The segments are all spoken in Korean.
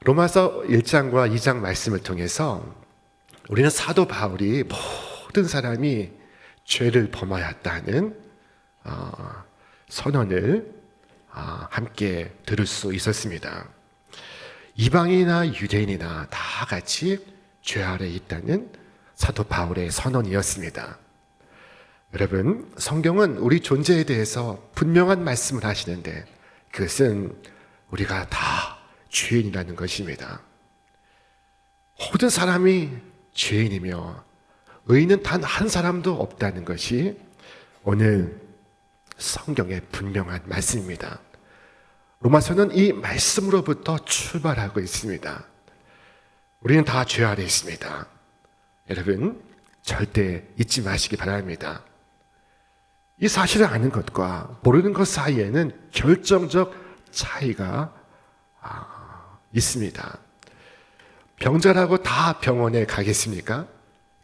로마서 1장과 2장 말씀을 통해서 우리는 사도 바울이 모든 사람이 죄를 범하였다는 선언을 함께 들을 수 있었습니다. 이방인이나 유대인이나 다 같이 죄 아래 있다는 사도 바울의 선언이었습니다. 여러분, 성경은 우리 존재에 대해서 분명한 말씀을 하시는데 그것은 우리가 다 죄인이라는 것입니다. 모든 사람이 죄인이며 의인은 단 한 사람도 없다는 것이 오늘 성경의 분명한 말씀입니다. 로마서는 이 말씀으로부터 출발하고 있습니다. 우리는 다 죄 아래 있습니다. 여러분, 절대 잊지 마시기 바랍니다. 이 사실을 아는 것과 모르는 것 사이에는 결정적 차이가 있습니다. 병자라고 다 병원에 가겠습니까?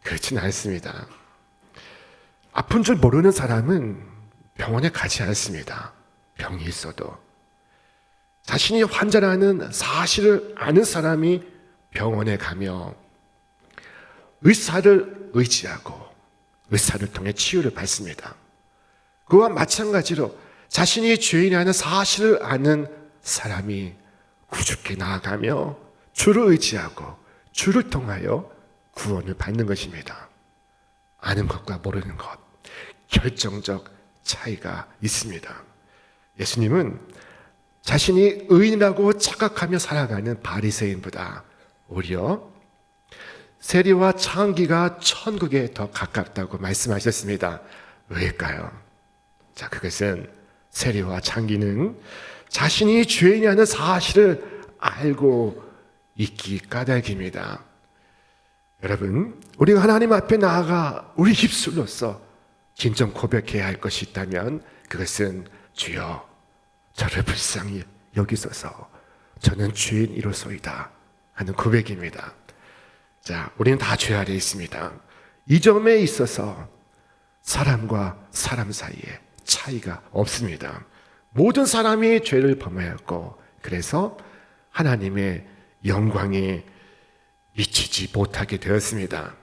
그렇지는 않습니다. 아픈 줄 모르는 사람은 병원에 가지 않습니다. 병이 있어도. 자신이 환자라는 사실을 아는 사람이 병원에 가며 의사를 의지하고 의사를 통해 치유를 받습니다. 그와 마찬가지로 자신이 죄인이라는 사실을 아는 사람이 구주께 나아가며 주를 의지하고 주를 통하여 구원을 받는 것입니다. 아는 것과 모르는 것, 결정적 차이가 있습니다. 예수님은 자신이 의인이라고 착각하며 살아가는 바리새인보다 오히려 세리와 창기가 천국에 더 가깝다고 말씀하셨습니다. 왜일까요? 자, 그것은 세리와 창기는 자신이 죄인이라는 사실을 알고 있기 까닭입니다. 여러분, 우리가 하나님 앞에 나아가 우리 입술로서 진정 고백해야 할 것이 있다면 그것은 주여 저를 불쌍히 여기소서 저는 죄인이로소이다 하는 고백입니다. 자, 우리는 다 죄 아래 있습니다. 이 점에 있어서 사람과 사람 사이에 차이가 없습니다. 모든 사람이 죄를 범하였고 그래서 하나님의 영광에 미치지 못하게 되었습니다.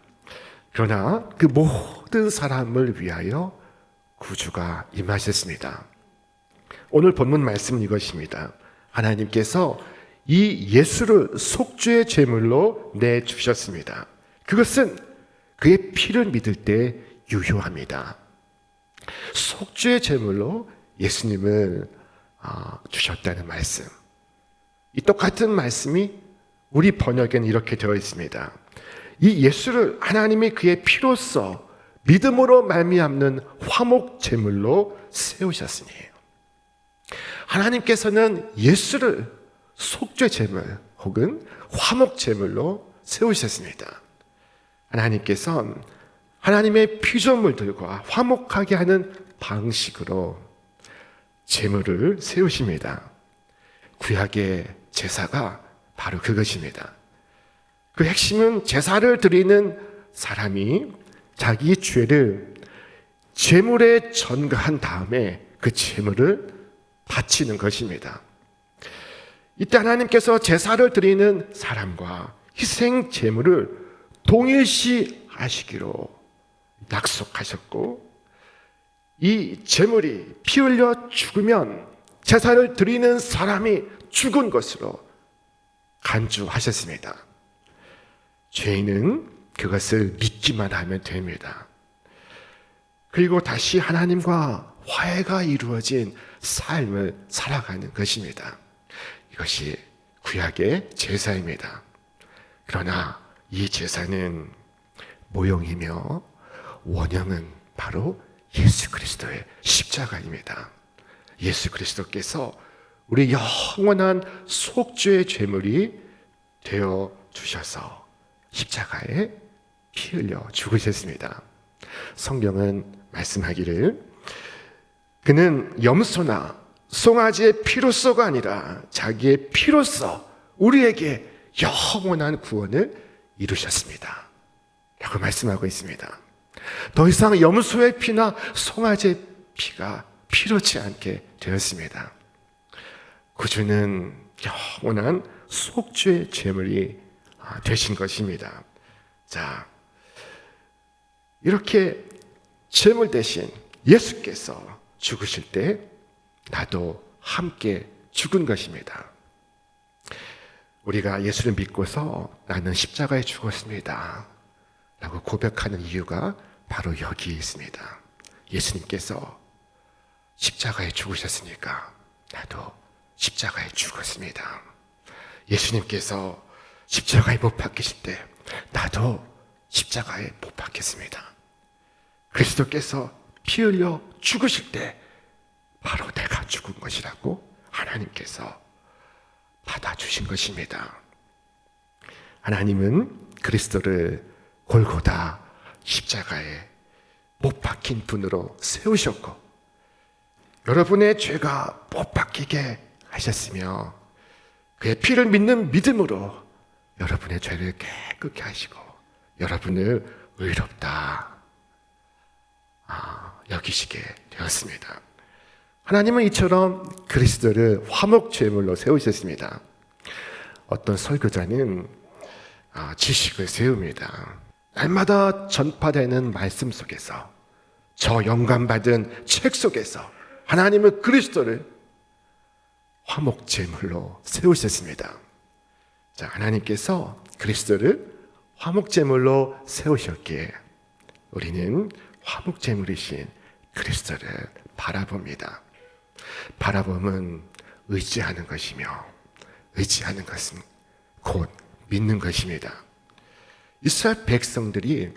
그러나 그 모든 사람을 위하여 구주가 임하셨습니다. 오늘 본문 말씀은 이것입니다. 하나님께서 이 예수를 속죄의 제물로 내주셨습니다. 그것은 그의 피를 믿을 때 유효합니다. 속죄의 제물로 예수님을 주셨다는 말씀. 이 똑같은 말씀이 우리 번역에는 이렇게 되어 있습니다. 이 예수를 하나님이 그의 피로써 믿음으로 말미암는 화목 제물로 세우셨으니 하나님께서는 예수를 속죄 제물 혹은 화목 제물로 세우셨습니다. 하나님께서 하나님의 피조물들과 화목하게 하는 방식으로 제물을 세우십니다. 구약의 제사가 바로 그것입니다. 그 핵심은 제사를 드리는 사람이 자기 죄를 제물에 전가한 다음에 그 제물을 바치는 것입니다. 이때 하나님께서 제사를 드리는 사람과 희생 제물을 동일시 하시기로 약속하셨고 이 제물이 피 흘려 죽으면 제사를 드리는 사람이 죽은 것으로 간주하셨습니다. 죄인은 그것을 믿기만 하면 됩니다. 그리고 다시 하나님과 화해가 이루어진 삶을 살아가는 것입니다. 이것이 구약의 제사입니다. 그러나 이 제사는 모형이며 원형은 바로 예수 그리스도의 십자가입니다. 예수 그리스도께서 우리 영원한 속죄의 제물이 되어 주셔서 십자가에 피 흘려 죽으셨습니다. 성경은 말씀하기를 그는 염소나 송아지의 피로서가 아니라 자기의 피로서 우리에게 영원한 구원을 이루셨습니다 라고 말씀하고 있습니다. 더 이상 염소의 피나 송아지의 피가 필요치 않게 되었습니다. 구주는 영원한 속죄 제물이 되신 것입니다. 자, 이렇게 제물 대신 예수께서 죽으실 때 나도 함께 죽은 것입니다. 우리가 예수를 믿고서 나는 십자가에 죽었습니다 라고 고백하는 이유가 바로 여기 있습니다. 예수님께서 십자가에 죽으셨으니까 나도 십자가에 죽었습니다. 예수님께서 십자가에 못 박히실 때 나도 십자가에 못 박혔습니다. 그리스도께서 피 흘려 죽으실 때 바로 내가 죽은 것이라고 하나님께서 받아주신 것입니다. 하나님은 그리스도를 골고다 십자가에 못 박힌 분으로 세우셨고 여러분의 죄가 못 박히게 하셨으며 그의 피를 믿는 믿음으로 여러분의 죄를 깨끗게 하시고 여러분을 의롭다 여기시게 되었습니다. 하나님은 이처럼 그리스도를 화목제물로 세우셨습니다. 어떤 설교자는 지식을 세웁니다. 날마다 전파되는 말씀 속에서 저 영감받은 책 속에서 하나님은 그리스도를 화목제물로 세우셨습니다. 자, 하나님께서 그리스도를 화목제물로 세우셨기에 우리는 화목제물이신 그리스도를 바라봅니다. 바라봄은 의지하는 것이며 의지하는 것은 곧 믿는 것입니다. 이스라엘 백성들이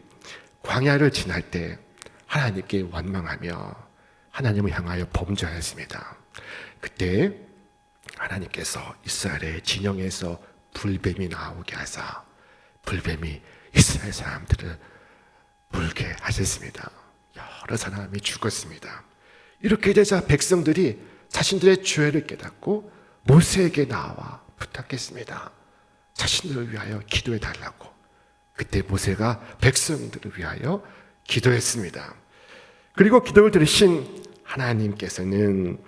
광야를 지날 때 하나님께 원망하며 하나님을 향하여 범죄하였습니다. 그때 하나님께서 이스라엘의 진영에서 불뱀이 나오게 하사 불뱀이 이스라엘 사람들을 물게 하셨습니다. 여러 사람이 죽었습니다. 이렇게 되자 백성들이 자신들의 죄를 깨닫고 모세에게 나와 부탁했습니다. 자신들을 위하여 기도해 달라고. 그때 모세가 백성들을 위하여 기도했습니다. 그리고 기도를 들으신 하나님께서는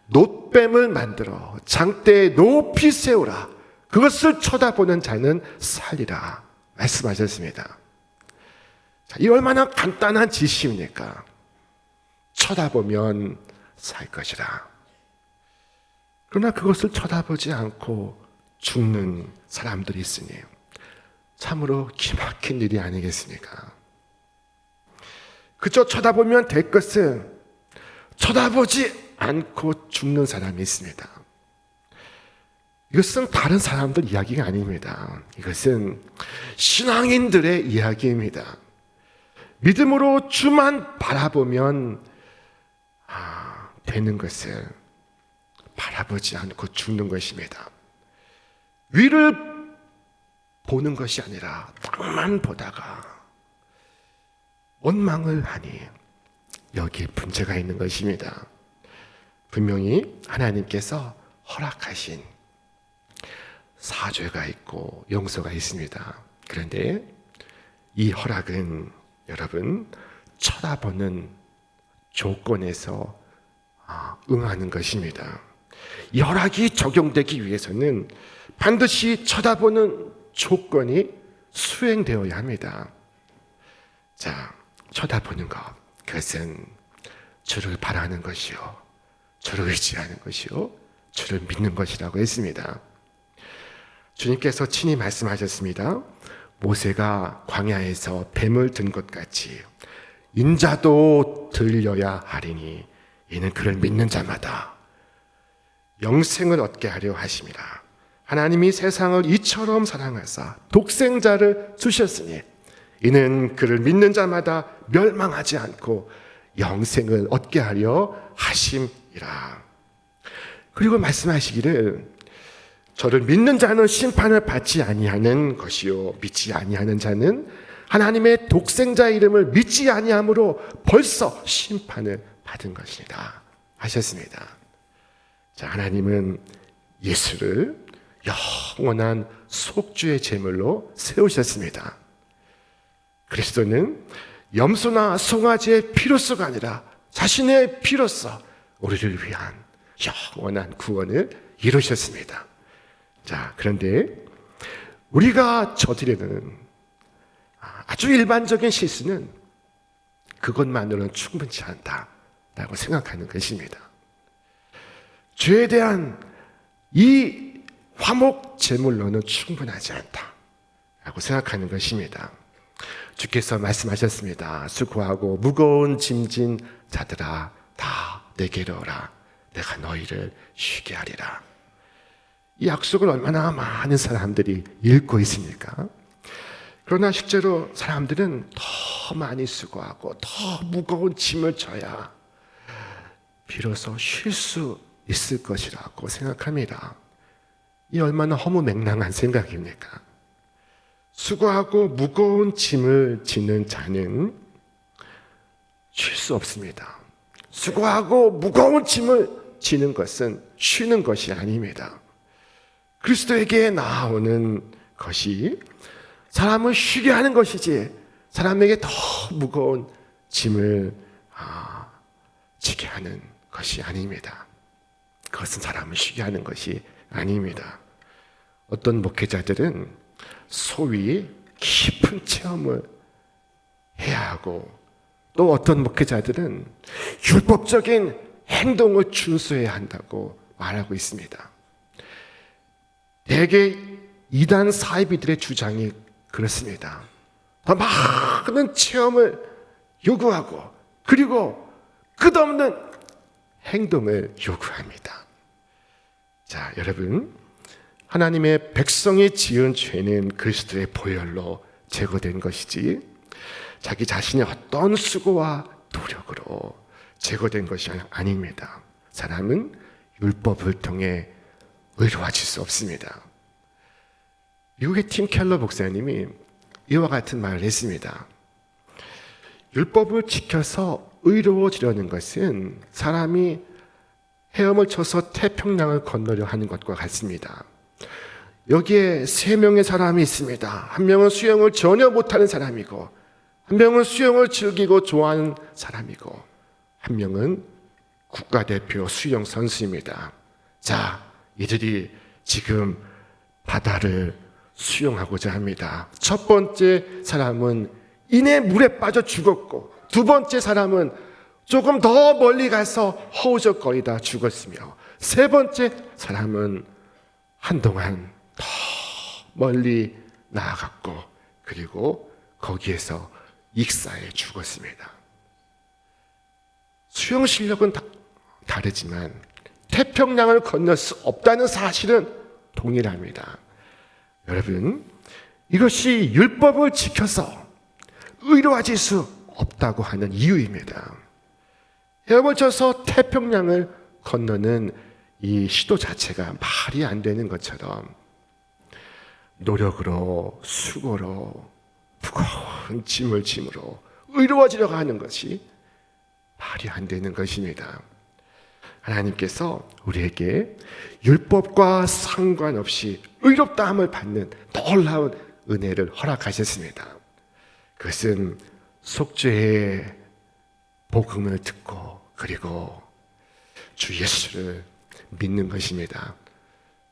놋뱀을 만들어 장대에 높이 세우라. 그것을 쳐다보는 자는 살리라 말씀하셨습니다. 자, 이 얼마나 간단한 지시입니까? 쳐다보면 살 것이라. 그러나 그것을 쳐다보지 않고 죽는 사람들이 있으니 참으로 기막힌 일이 아니겠습니까? 그저 쳐다보면 될 것을 쳐다보지 않고 죽는 사람이 있습니다. 이것은 다른 사람들 이야기가 아닙니다. 이것은 신앙인들의 이야기입니다. 믿음으로 주만 바라보면 되는 것을 바라보지 않고 죽는 것입니다. 위를 보는 것이 아니라 땅만 보다가 원망을 하니 여기에 문제가 있는 것입니다. 분명히 하나님께서 허락하신 사죄가 있고 용서가 있습니다. 그런데 이 허락은 여러분 쳐다보는 조건에서 응하는 것입니다. 이 허락이 적용되기 위해서는 반드시 쳐다보는 조건이 수행되어야 합니다. 자, 쳐다보는 것, 그것은 주를 바라는 것이요, 주를 의지하는 것이요, 주를 믿는 것이라고 했습니다. 주님께서 친히 말씀하셨습니다. 모세가 광야에서 뱀을 든 것 같이 인자도 들려야 하리니 이는 그를 믿는 자마다 영생을 얻게 하려 하심이라. 하나님이 세상을 이처럼 사랑하사 독생자를 주셨으니 이는 그를 믿는 자마다 멸망하지 않고 영생을 얻게 하려 하심이라. 그리고 말씀하시기를 저를 믿는 자는 심판을 받지 아니하는 것이요 믿지 아니하는 자는 하나님의 독생자 이름을 믿지 아니함으로 벌써 심판을 받은 것이다 하셨습니다. 자, 하나님은 예수를 영원한 속죄의 제물로 세우셨습니다. 그리스도는 염소나 송아지의 피로서가 아니라 자신의 피로서 우리를 위한 영원한 구원을 이루셨습니다. 자, 그런데 우리가 저지르는 아주 일반적인 실수는 그것만으로는 충분치 않다라고 생각하는 것입니다. 죄에 대한 이 화목 제물로는 충분하지 않다라고 생각하는 것입니다. 주께서 말씀하셨습니다. 수고하고 무거운 짐진 자들아 다 내게로 오라. 내가 너희를 쉬게 하리라. 이 약속을 얼마나 많은 사람들이 읽고 있습니까? 그러나 실제로 사람들은 더 많이 수고하고 더 무거운 짐을 져야 비로소 쉴 수 있을 것이라고 생각합니다. 이 얼마나 허무맹랑한 생각입니까? 수고하고 무거운 짐을 지는 자는 쉴 수 없습니다. 수고하고 무거운 짐을 지는 것은 쉬는 것이 아닙니다. 그리스도에게 나아오는 것이 사람을 쉬게 하는 것이지 사람에게 더 무거운 짐을 지게 하는 것이 아닙니다. 그것은 사람을 쉬게 하는 것이 아닙니다. 어떤 목회자들은 소위 깊은 체험을 해야 하고 또 어떤 목회자들은 율법적인 행동을 준수해야 한다고 말하고 있습니다. 대개 이단 사이비들의 주장이 그렇습니다. 더 많은 체험을 요구하고 그리고 끝없는 행동을 요구합니다. 자, 여러분, 하나님의 백성이 지은 죄는 그리스도의 보혈로 제거된 것이지 자기 자신의 어떤 수고와 노력으로 제거된 것이 아닙니다. 사람은 율법을 통해 의로워질 수 없습니다. 미국의 팀 켈러 목사님이 이와 같은 말을 했습니다. 율법을 지켜서 의로워지려는 것은 사람이 헤엄을 쳐서 태평양을 건너려 하는 것과 같습니다. 여기에 3명의 사람이 있습니다. 한 명은 수영을 전혀 못하는 사람이고 한 명은 수영을 즐기고 좋아하는 사람이고 한 명은 국가대표 수영 선수입니다. 자, 이들이 지금 바다를 수영하고자 합니다. 첫 번째 사람은 이내 물에 빠져 죽었고 두 번째 사람은 조금 더 멀리 가서 허우적거리다 죽었으며 세 번째 사람은 한동안 더 멀리 나아갔고 그리고 거기에서 익사해 죽었습니다. 수영 실력은 다르지만 태평양을 건널 수 없다는 사실은 동일합니다. 여러분, 이것이 율법을 지켜서 의로워질 수 없다고 하는 이유입니다. 헤엄을 쳐서 태평양을 건너는 이 시도 자체가 말이 안 되는 것처럼 노력으로 수고로 무거운 짐을 짐으로 의로워지려고 하는 것이 말이 안 되는 것입니다. 하나님께서 우리에게 율법과 상관없이 의롭다함을 받는 놀라운 은혜를 허락하셨습니다. 그것은 속죄의 복음을 듣고 그리고 주 예수를 믿는 것입니다.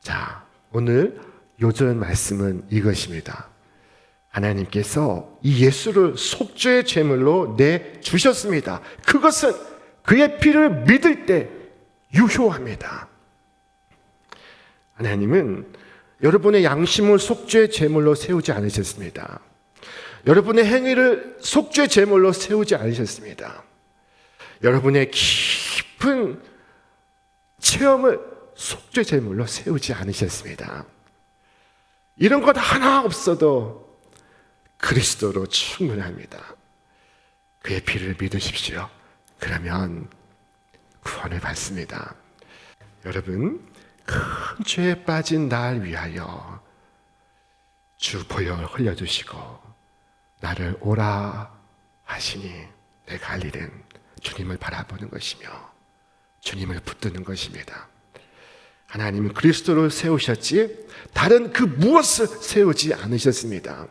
자, 오늘 요절 말씀은 이것입니다. 하나님께서 이 예수를 속죄의 제물로 내주셨습니다. 그것은 그의 피를 믿을 때 유효합니다. 하나님은 여러분의 양심을 속죄의 제물로 세우지 않으셨습니다. 여러분의 행위를 속죄의 제물로 세우지 않으셨습니다. 여러분의 깊은 체험을 속죄 제물로 세우지 않으셨습니다. 이런 것 하나 없어도 그리스도로 충분합니다. 그의 피를 믿으십시오. 그러면 구원을 받습니다. 여러분, 큰 죄에 빠진 날 위하여 주 보혈 흘려주시고 나를 오라 하시니 내가 할 일은 주님을 바라보는 것이며 주님을 붙드는 것입니다. 하나님은 그리스도를 세우셨지 다른 그 무엇을 세우지 않으셨습니다.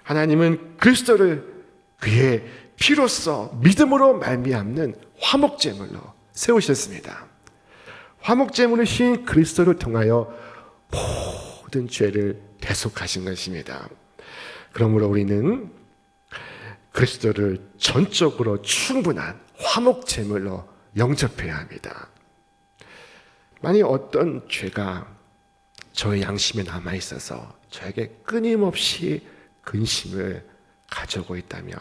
하나님은 그리스도를 그의 피로써 믿음으로 말미암는 화목제물로 세우셨습니다. 화목제물이신 그리스도를 통하여 모든 죄를 대속하신 것입니다. 그러므로 우리는 그리스도를 전적으로 충분한 화목 제물로 영접해야 합니다. 만약 어떤 죄가 저의 양심에 남아 있어서 저에게 끊임없이 근심을 가져오고 있다면,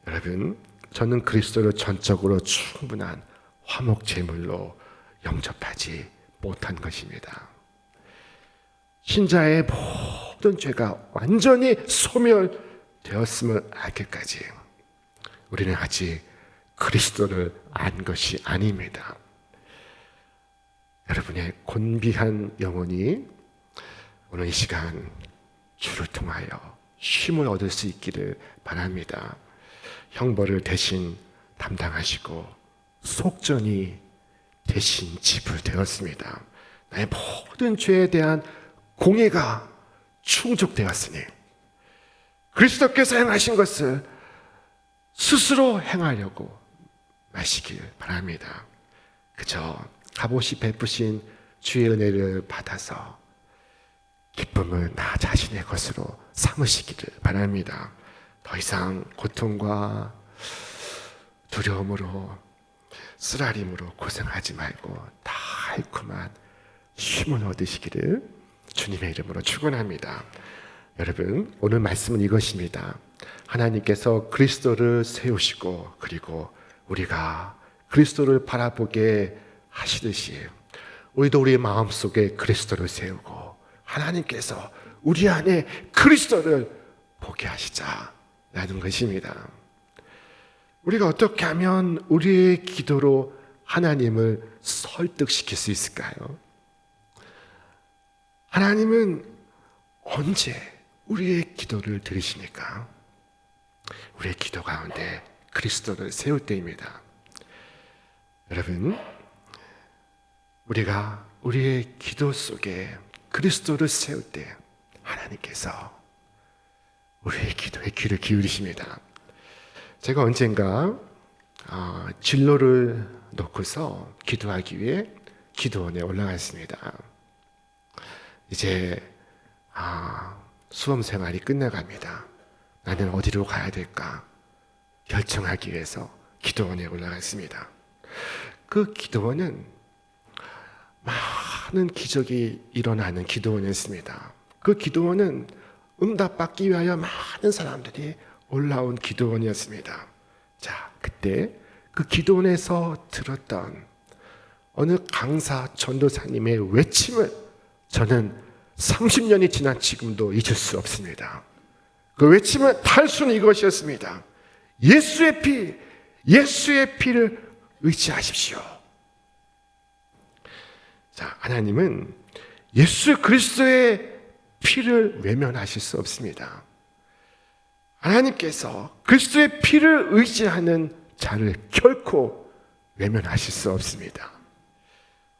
여러분, 저는 그리스도를 전적으로 충분한 화목 제물로 영접하지 못한 것입니다. 신자의 모든 죄가 완전히 소멸되었음을 알기까지 우리는 아직 그리스도를 안 것이 아닙니다. 여러분의 곤비한 영혼이 오늘 이 시간 주를 통하여 쉼을 얻을 수 있기를 바랍니다. 형벌을 대신 담당하시고 속전이 대신 지불되었습니다. 나의 모든 죄에 대한 공의가 충족되었으니 그리스도께서 행하신 것을 스스로 행하려고 마시길 바랍니다. 그저 값없이 베푸신 주의 은혜를 받아서 기쁨을 나 자신의 것으로 삼으시기를 바랍니다. 더 이상 고통과 두려움으로 쓰라림으로 고생하지 말고 달콤한 쉼을 얻으시기를 주님의 이름으로 축원합니다. 여러분, 오늘 말씀은 이것입니다. 하나님께서 그리스도를 세우시고 그리고 우리가 그리스도를 바라보게 하시듯이 우리도 우리의 마음속에 그리스도를 세우고 하나님께서 우리 안에 그리스도를 보게 하시자라는 것입니다. 우리가 어떻게 하면 우리의 기도로 하나님을 설득시킬 수 있을까요? 하나님은 언제 우리의 기도를 들으시니까? 우리의 기도 가운데 그리스도를 세울 때입니다. 여러분, 우리가 우리의 기도 속에 그리스도를 세울 때 하나님께서 우리의 기도에 귀를 기울이십니다. 제가 언젠가 진로를 놓고서 기도하기 위해 기도원에 올라갔습니다. 이제 수험 생활이 끝나갑니다. 나는 어디로 가야 될까 결정하기 위해서 기도원에 올라갔습니다. 그 기도원은 많은 기적이 일어나는 기도원이었습니다. 그 기도원은 응답받기 위하여 많은 사람들이 올라온 기도원이었습니다. 자, 그때 그 기도원에서 들었던 어느 강사 전도사님의 외침을 저는 30년이 지난 지금도 잊을 수 없습니다. 그 외침은 단순히 이것이었습니다. 예수의 피, 예수의 피를 의지하십시오. 자, 하나님은 예수 그리스도의 피를 외면하실 수 없습니다. 하나님께서 그리스도의 피를 의지하는 자를 결코 외면하실 수 없습니다.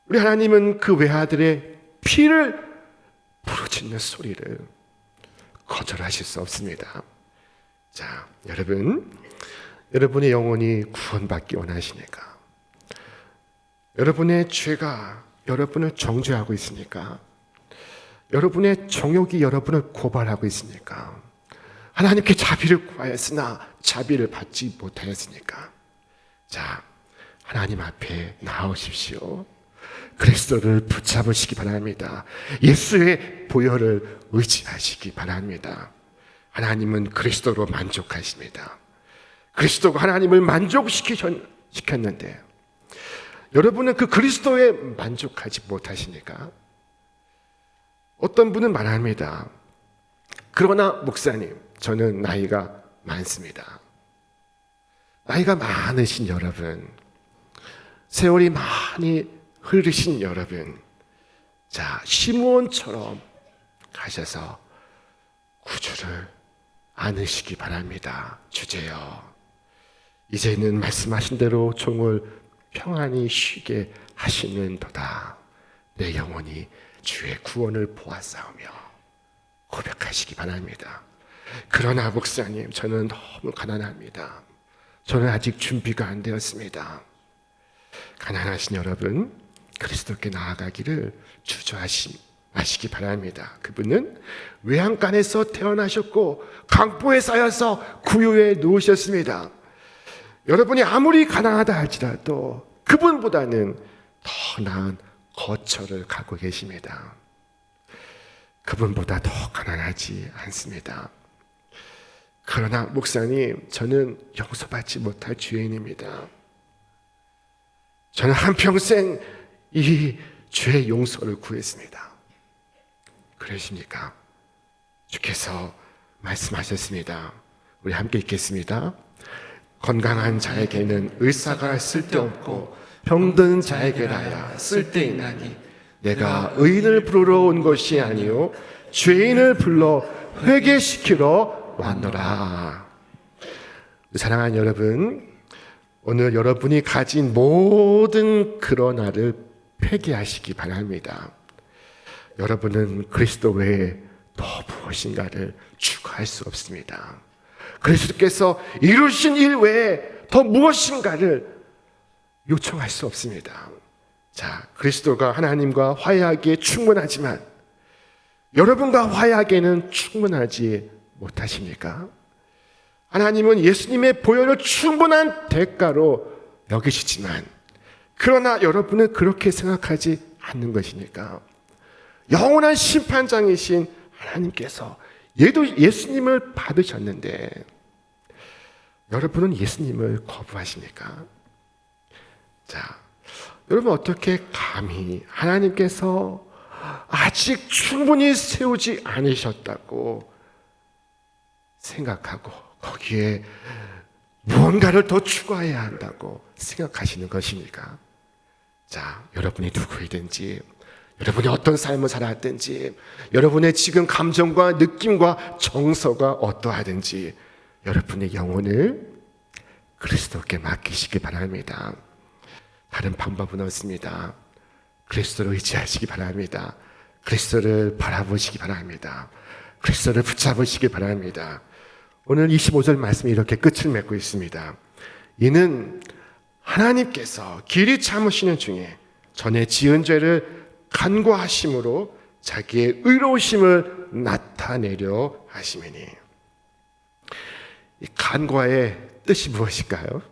우리 하나님은 그 외아들의 피를 부르짖는 소리를 거절하실 수 없습니다. 자, 여러분의 영혼이 구원받기 원하시니까? 여러분의 죄가 여러분을 정죄하고 있으니까? 여러분의 정욕이 여러분을 고발하고 있으니까? 하나님께 자비를 구하였으나 자비를 받지 못하였으니까? 자, 하나님 앞에 나오십시오. 그리스도를 붙잡으시기 바랍니다. 예수의 보혈을 의지하시기 바랍니다. 하나님은 그리스도로 만족하십니다. 그리스도가 하나님을 만족시켰는데 여러분은 그 그리스도에 만족하지 못하시니까? 어떤 분은 말합니다. 그러나 목사님, 저는 나이가 많습니다. 나이가 많으신 여러분, 세월이 많이 흐르신 여러분, 자, 시므온처럼 가셔서 구주를 안으시기 바랍니다. 주제여, 이제는 말씀하신 대로 종을 평안히 쉬게 하시는도다. 내 영혼이 주의 구원을 보았사오며 고백하시기 바랍니다. 그러나 목사님, 저는 너무 가난합니다. 저는 아직 준비가 안 되었습니다. 가난하신 여러분, 그리스도께 나아가기를 주저하지 아시기 바랍니다. 그분은 외양간에서 태어나셨고 강보에 쌓여서 구유에 누우셨습니다. 여러분이 아무리 가난하다 할지라도 그분보다는 더 나은 거처를 갖고 계십니다. 그분보다 더 가난하지 않습니다. 그러나 목사님, 저는 용서받지 못할 죄인입니다. 저는 한평생 이 죄의 용서를 구했습니다. 그러십니까? 주께서 말씀하셨습니다. 우리 함께 읽겠습니다. 건강한 자에게는 의사가 쓸데없고 병든 자에게라야 쓸데있나니 내가 의인을 부르러 온 것이 아니요 죄인을 불러 회개시키러 왔노라. 사랑하는 여러분, 오늘 여러분이 가진 모든 그러나를 폐기하시기 바랍니다. 여러분은 그리스도 외에 더 무엇인가를 추구할 수 없습니다. 그리스도께서 이루신 일 외에 더 무엇인가를 요청할 수 없습니다. 자, 그리스도가 하나님과 화해하기에 충분하지만 여러분과 화해하기에는 충분하지 못하십니까? 하나님은 예수님의 보혈을 충분한 대가로 여기시지만 그러나 여러분은 그렇게 생각하지 않는 것이니까 영원한 심판장이신 하나님께서 예수님을 받으셨는데 여러분은 예수님을 거부하십니까? 자, 여러분 어떻게 감히 하나님께서 아직 충분히 세우지 않으셨다고 생각하고 거기에 무언가를 더 추가해야 한다고 생각하시는 것입니까? 자, 여러분이 누구이든지 여러분이 어떤 삶을 살았든지 여러분의 지금 감정과 느낌과 정서가 어떠하든지 여러분의 영혼을 그리스도께 맡기시기 바랍니다. 다른 방법은 없습니다. 그리스도를 의지하시기 바랍니다. 그리스도를 바라보시기 바랍니다. 그리스도를 붙잡으시기 바랍니다. 오늘 25절 말씀이 이렇게 끝을 맺고 있습니다. 이는 하나님께서 길이 참으시는 중에 전에 지은 죄를 간과하심으로 자기의 의로우심을 나타내려 하심이니. 이 간과의 뜻이 무엇일까요?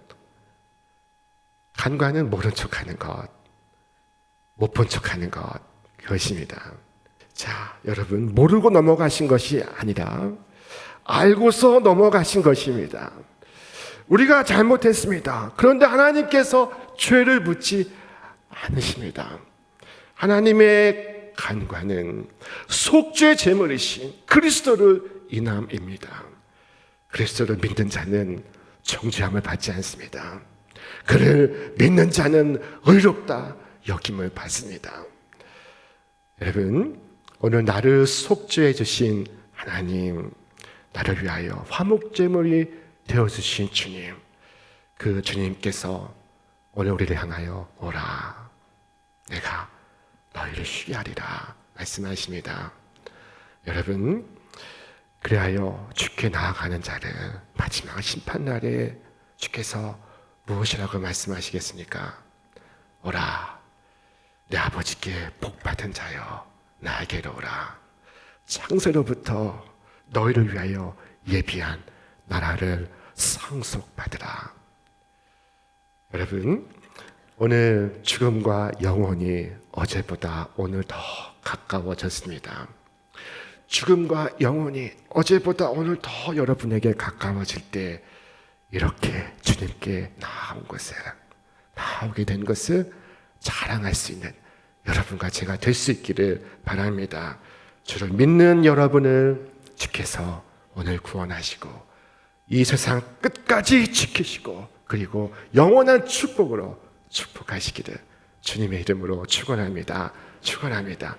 간과는 모른 척하는 것, 못 본 척하는 것, 그것입니다. 자, 여러분, 모르고 넘어가신 것이 아니라 알고서 넘어가신 것입니다. 우리가 잘못했습니다. 그런데 하나님께서 죄를 묻지 않으십니다. 하나님의 간과는 속죄 제물이신 그리스도를 인함입니다. 그리스도를 믿는 자는 정죄함을 받지 않습니다. 그를 믿는 자는 의롭다 여김을 받습니다. 여러분, 오늘 나를 속죄해 주신 하나님, 나를 위하여 화목제물이 되어주신 주님, 그 주님께서 오늘 우리를 향하여 오라, 내가 너희를 쉬게 하리라 말씀하십니다. 여러분, 그리하여 주께 나아가는 자를 마지막 심판날에 주께서 무엇이라고 말씀하시겠습니까? 오라, 내 아버지께 복받은 자여 나에게로 오라. 창세로부터 너희를 위하여 예비한 나라를 상속받으라. 여러분, 오늘 죽음과 영혼이 어제보다 오늘 더 가까워졌습니다. 죽음과 영혼이 어제보다 오늘 더 여러분에게 가까워질 때 이렇게 주님께 나오게 된 것을 자랑할 수 있는 여러분과 제가 될 수 있기를 바랍니다. 주를 믿는 여러분을 주께서 오늘 구원하시고 이 세상 끝까지 지키시고 그리고 영원한 축복으로 축복하시기를 주님의 이름으로 축원합니다. 축원합니다.